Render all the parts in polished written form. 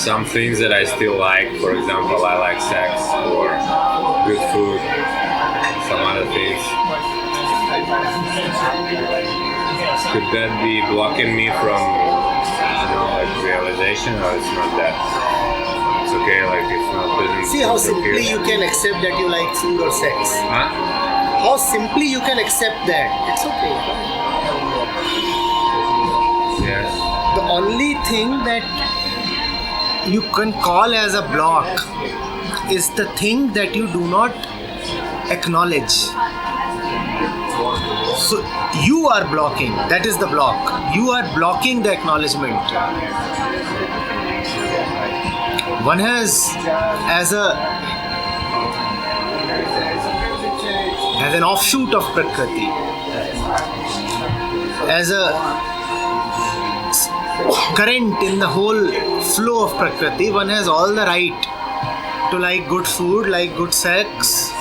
some things that I still like. For example, I like sex or good food, some other things. Could that be blocking me from, like realization, or it's not that? It's okay, like it's not doesn't. See how simply you can accept that you like food or sex. Huh? How simply you can accept that. It's okay. Yes. The only thing that you can call as a block is the thing that you do not acknowledge. So you are blocking. That is the block. You are blocking the acknowledgement. One has as an offshoot of Prakriti, as a current in the whole flow of Prakriti, one has all the right to like good food, like good sex,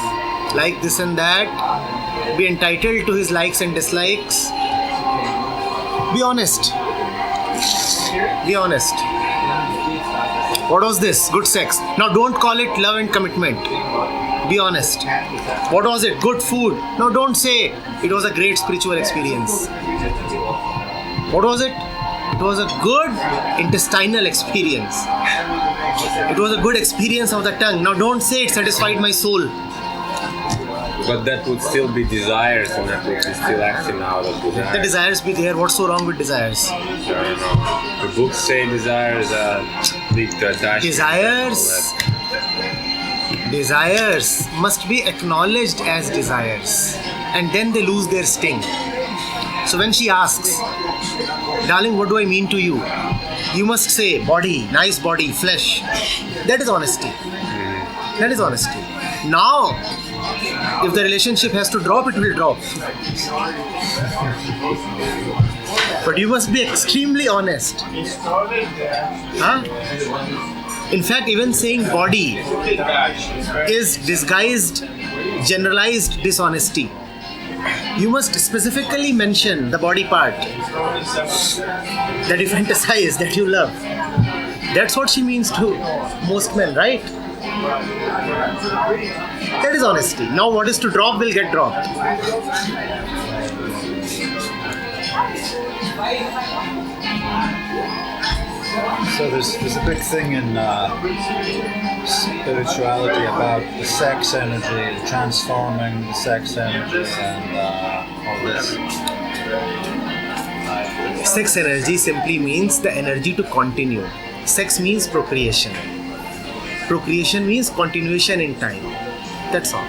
like this and that, be entitled to his likes and dislikes. Be honest. Be honest. What was this? Good sex. Now don't call it love and commitment. Be honest. What was it? Good food. Now don't say it was a great spiritual experience. What was it? It was a good intestinal experience. It was a good experience of the tongue. Now don't say it satisfied my soul. But that would still be desires, and that would be still acting out of desires. The desires be there. What's so wrong with desires? I don't know. The books say desires lead to attachment. Desires must be acknowledged as desires, and then they lose their sting. So when she asks, darling, what do I mean to you? You must say, body, nice body, flesh. That is honesty. That is honesty. Now, if the relationship has to drop, it will drop. But you must be extremely honest. Huh? In fact, even saying body is disguised, generalized dishonesty. You must specifically mention the body part that you fantasize, that you love. That's what she means to most men, right? That is honesty. Now what is to drop will get dropped. So there's a big thing in spirituality about the sex energy, transforming the sex energy, and all this. Sex energy simply means the energy to continue. Sex means procreation. Procreation means continuation in time. That's all.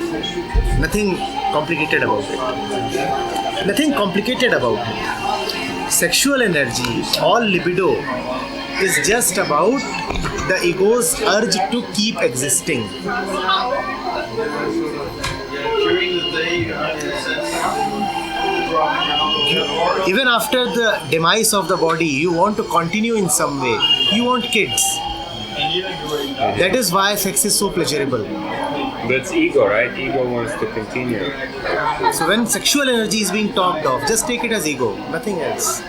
Nothing complicated about it. Nothing complicated about it. Sexual energy, all libido, is just about the ego's urge to keep existing. Even after the demise of the body, you want to continue in some way. You want kids. That is why sex is so pleasurable. That's ego, right? Ego wants to continue. So when sexual energy is being talked of, just take it as ego, nothing else.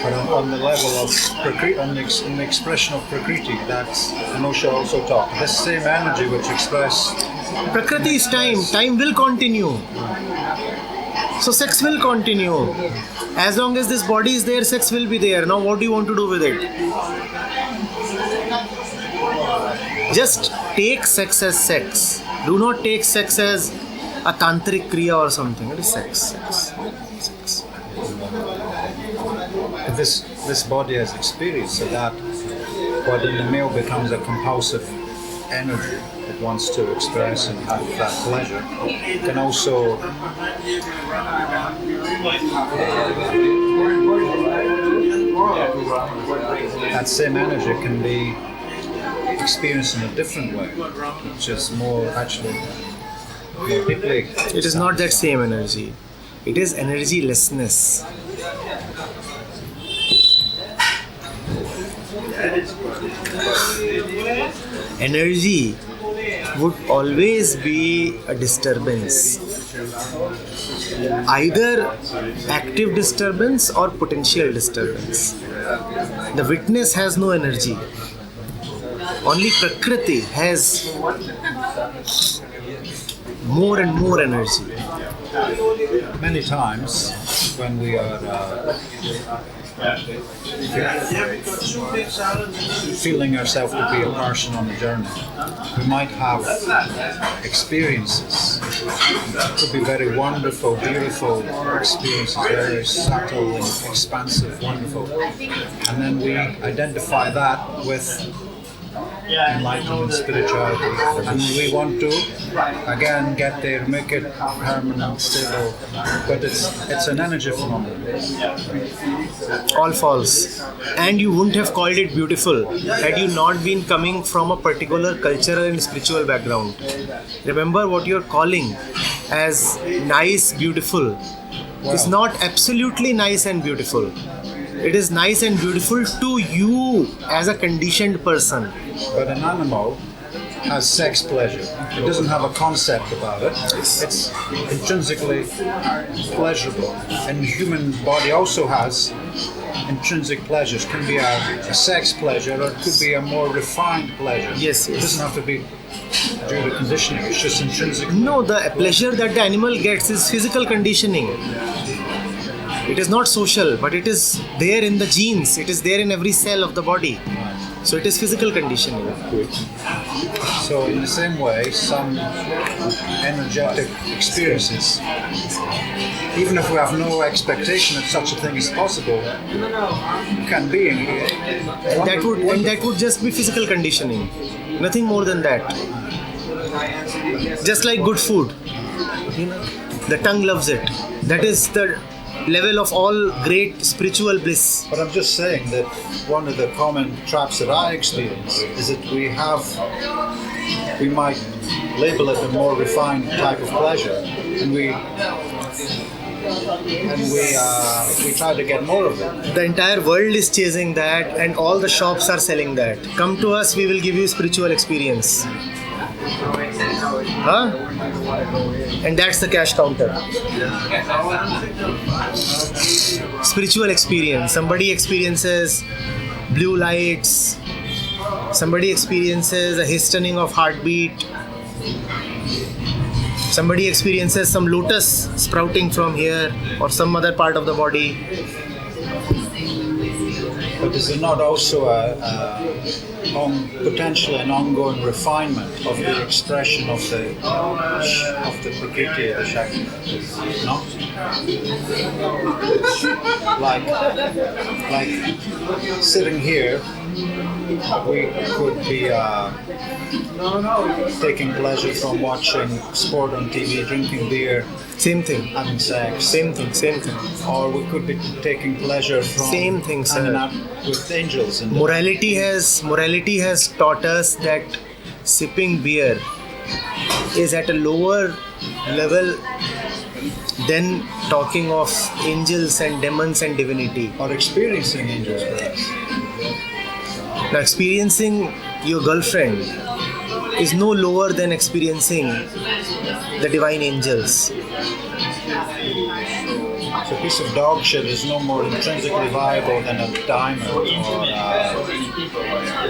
But on the level of Prakriti, in the expression of Prakriti, that's Anosha also talked. This same energy which expressed. Prakriti is time. Time will continue. So sex will continue. As long as this body is there, sex will be there. Now what do you want to do with it? Just take sex as sex. Do not take sex as a tantric kriya or something. It is sex. This body has experience, so that what in the male becomes a compulsive energy that wants to express and have that pleasure, can also that same energy can be experienced in a different way, which is more deeply. It is not that same energy. It is energylessness. Energy would always be a disturbance. Either active disturbance or potential disturbance. The witness has no energy. Only Prakriti has more and more energy. Many times when we are feeling ourselves to be a person on the journey, we might have experiences. It could be very wonderful, beautiful experiences, very subtle and expansive, wonderful. And then we identify that with enlightenment, spirituality, and we want to again get there, make it permanent, stable, but it's an energy phenomenon. All false. And you wouldn't have called it beautiful had you not been coming from a particular cultural and spiritual background. Remember, what you're calling as nice, beautiful is not absolutely nice and beautiful. It is nice and beautiful to you as a conditioned person. But an animal has sex pleasure. It doesn't have a concept about it. It's intrinsically pleasurable. And the human body also has intrinsic pleasures. It can be a sex pleasure, or it could be a more refined pleasure. Yes. It doesn't have to be due to conditioning. It's just intrinsic. No, the pleasure that the animal gets is physical conditioning. It is not social, but it is there in the genes. It is there in every cell of the body. So it is physical conditioning. So in the same way, some energetic experiences, even if we have no expectation that such a thing is possible, can be. And that would just be physical conditioning. Nothing more than that. Just like good food. The tongue loves it. That is the level of all great spiritual bliss. But I'm just saying that one of the common traps that I experience is that we might label it a more refined type of pleasure, and we try to get more of it. The entire world is chasing that, and all the shops are selling that. Come to us, we will give you spiritual experience. Huh? And that's the cash counter. Spiritual experience. Somebody experiences blue lights. Somebody experiences a hastening of heartbeat. Somebody experiences some lotus sprouting from here or some other part of the body. But is there not also potentially an ongoing refinement of the expression of the Prakriti, the Shakti? No? Like sitting here, we could be taking pleasure from watching sport on TV, drinking beer, Same thing. having sex. Same thing. Or we could be taking pleasure from Same thing, sir. hanging out with angels. And Morality has taught us that sipping beer is at a lower level than talking of angels and demons and divinity. or experiencing angels perhaps. Now, experiencing your girlfriend is no lower than experiencing the divine angels. So a piece of dog shit is no more intrinsically viable than a diamond or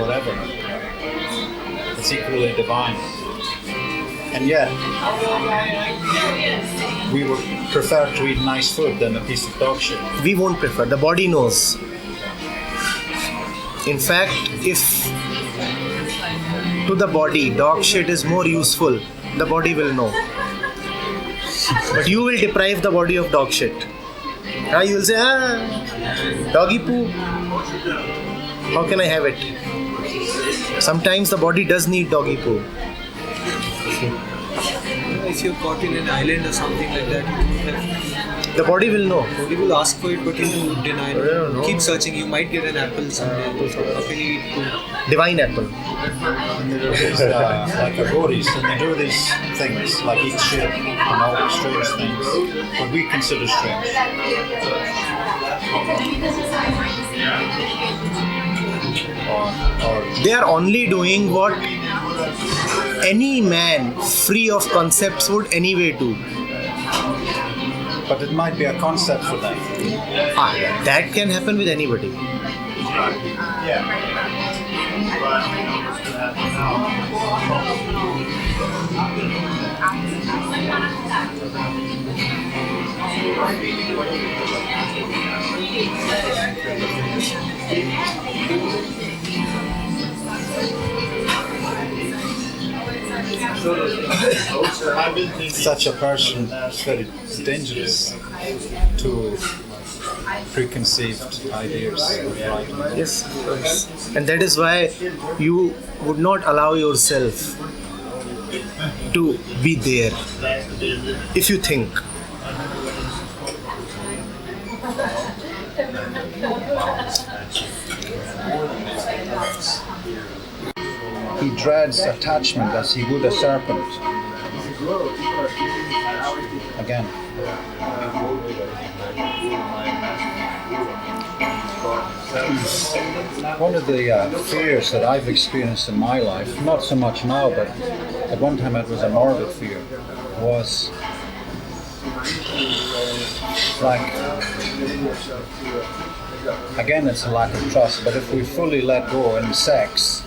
whatever. It's equally divine. And yet, we would prefer to eat nice food than a piece of dog shit. We won't prefer. The body knows. In fact, if to the body dog shit is more useful, the body will know. But you will deprive the body of dog shit. You will say, doggy poo. How can I have it? Sometimes the body does need doggy poo. If you're caught in an island or something like that, you don't have, The body will know. nobody will ask for it, but you deny I don't know. it. Keep searching, you might get an apple someday. How can you eat poo? Divine apple. And there are these like agoris, and they do these things like eat shit and all these strange things, what we consider strange. Or They are only doing what any man free of concepts would anyway do. but it might be a concept for them. That can happen with anybody. Such a person is very dangerous to preconceived ideas of right. Yes, and that is why you would not allow yourself to be there if you think. He dreads attachment as he would a serpent. Again. One of the fears that I've experienced in my life, not so much now, but at one time it was a morbid fear, was like, again it's a lack of trust, but if we fully let go in sex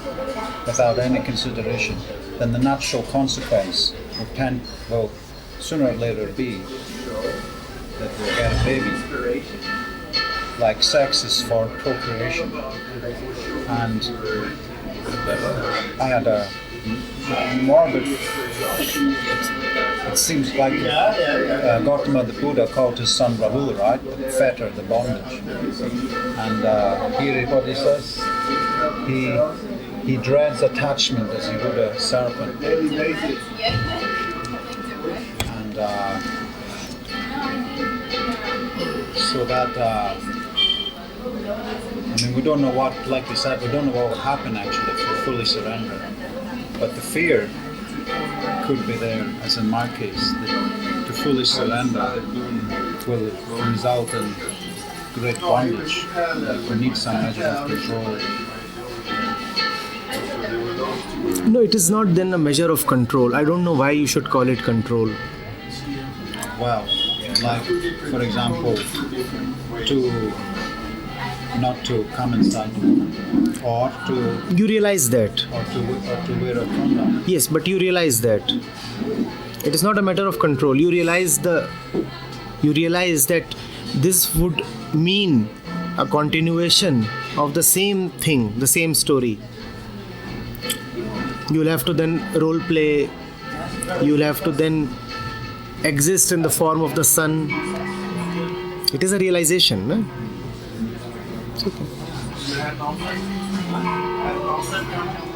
without any consideration, then the natural consequence will sooner or later be that we'll get a baby. Like sex is for procreation. And I had a morbid, it seems like Gautama the Buddha called his son Rahul, right? The fetter, the bondage. And here what he says, he dreads attachment as he would a serpent. And so that I mean, we don't know what, like you said, we don't know what will happen actually if we fully surrender. But the fear could be there, as in my case, that to fully surrender will result in great bondage. Like we need some measure of control. No, it is not then a measure of control. I don't know why you should call it control. Well, like, for example, to not to come inside the woman, or to You realize that. or to wear a condom. Yes, but you realize that. It is not a matter of control. You realize that this would mean a continuation of the same thing, the same story. You will have to then role play. You will have to then exist in the form of the sun. It is a realization, no? I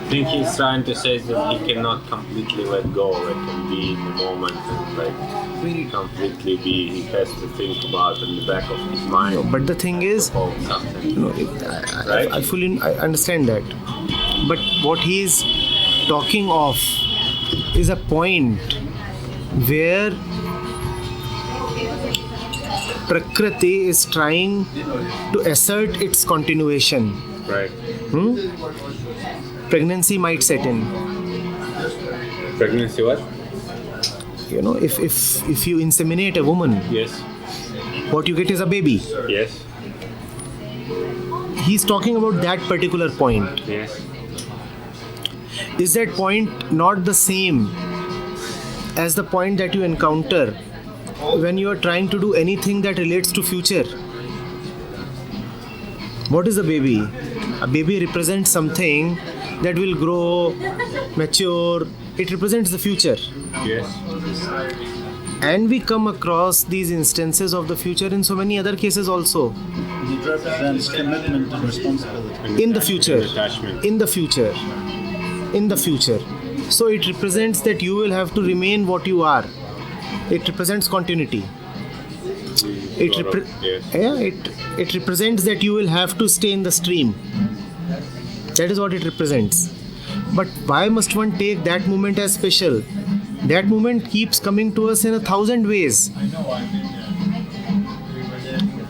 think he's trying to say that he cannot completely let go, like, and be in the moment and like completely be. He has to think about in the back of his mind. No, but the thing is, Something. I fully understand that. But what he is talking of is a point where Prakriti is trying to assert its continuation. Right. Pregnancy might set in. Pregnancy what? You know, if you inseminate a woman, Yes. what you get is a baby. Yes. He's talking about that particular point. Yes. Is that point not the same as the point that you encounter when you are trying to do anything that relates to future? What is a baby? A baby represents something that will grow, mature. It represents the future. Yes. And we come across these instances of the future in so many other cases also. It represents commitment and responsibility. In the future. Attachment. In the future. In the future. So it represents that you will have to remain what you are. It represents continuity. It represents that you will have to stay in the stream. That is what it represents. But why must one take that moment as special? That moment keeps coming to us in 1,000 ways.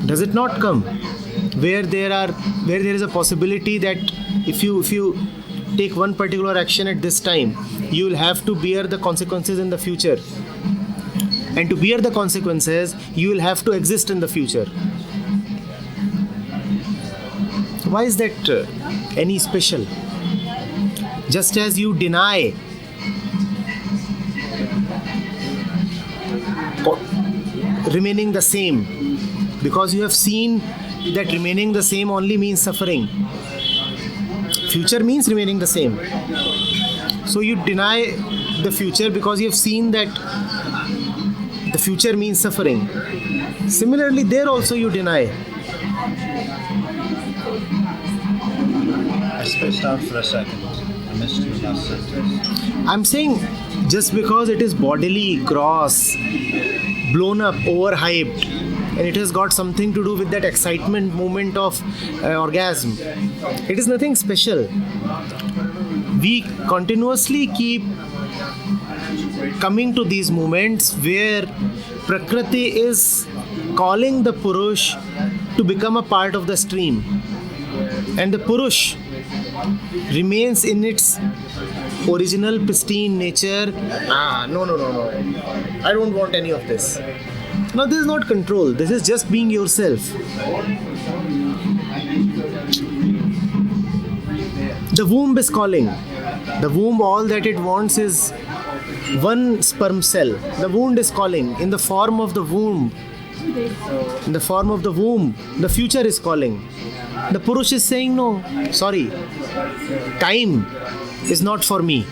Does it not come? Where there is a possibility that if you take one particular action at this time, you will have to bear the consequences in the future. And to bear the consequences, you will have to exist in the future. Why is that any special? Just as you deny remaining the same, because you have seen that remaining the same only means suffering. Future means remaining the same. So you deny the future because you have seen that the future means suffering. Similarly, there also you deny. I spaced out for a second. I missed your last sentence. I'm saying just because it is bodily, gross, blown up, overhyped, and it has got something to do with that excitement moment of orgasm, it is nothing special. We continuously keep coming to these moments where Prakriti is calling the Purush to become a part of the stream, and the Purush remains in its original pristine nature. No, I don't want any of this. Now this is not control, this is just being yourself. The womb is calling. The womb, all that it wants is one sperm cell. The wound is calling. In the form of the womb, the future is calling. The Purush is saying, no, sorry, time is not for me.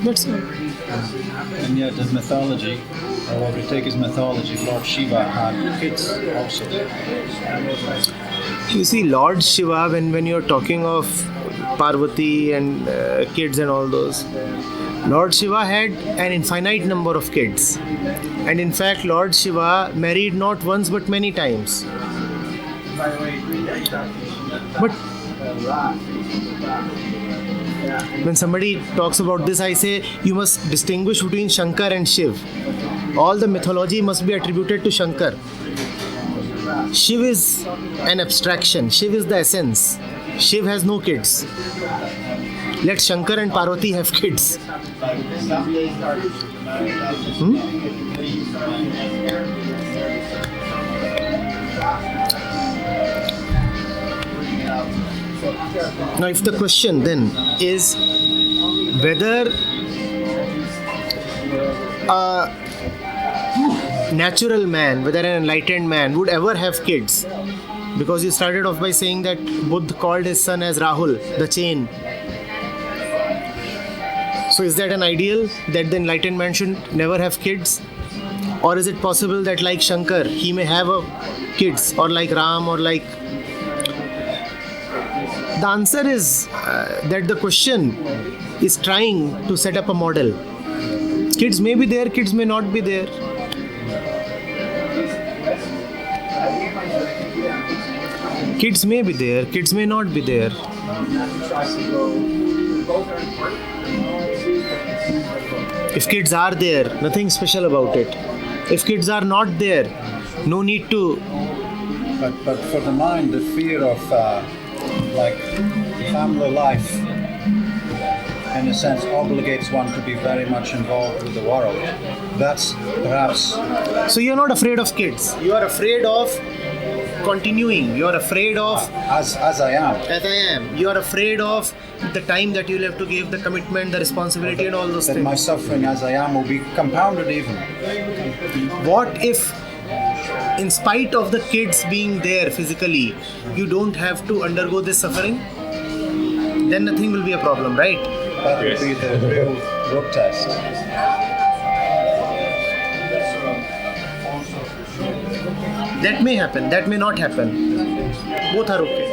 That's all. And yet in mythology, or what we take as mythology, Lord Shiva had kids also. You see, Lord Shiva, when you're talking of Parvati and kids and all those, Lord Shiva had an infinite number of kids. And in fact, Lord Shiva married not once but many times. But when somebody talks about this, I say you must distinguish between Shankar and Shiv. All the mythology must be attributed to Shankar. Shiv is an abstraction. Shiv is the essence. Shiv has no kids. Let Shankar and Parvati have kids. Now, if the question then is whether a natural man, whether an enlightened man would ever have kids, because you started off by saying that Buddha called his son as Rahul, the chain. So is that an ideal that the enlightened man should never have kids? Or is it possible that like Shankar, he may have kids, or like Ram, or like... The answer is that the question is trying to set up a model. Kids may be there, kids may not be there. Kids may be there, kids may not be there. If kids are there, nothing special about it. If kids are not there, no need to. But for the mind, the fear of family life, in a sense, obligates one to be very much involved with the world. That's perhaps... So you're not afraid of kids. You are afraid of continuing. You are afraid of... As I am. As I am. You are afraid of the time that you'll have to give, the commitment, the responsibility and all those that things. My suffering as I am will be compounded even. What if, in spite of the kids being there physically, you don't have to undergo this suffering? Then nothing will be a problem, right? That would be the real road test. That may happen, that may not happen. Both are okay.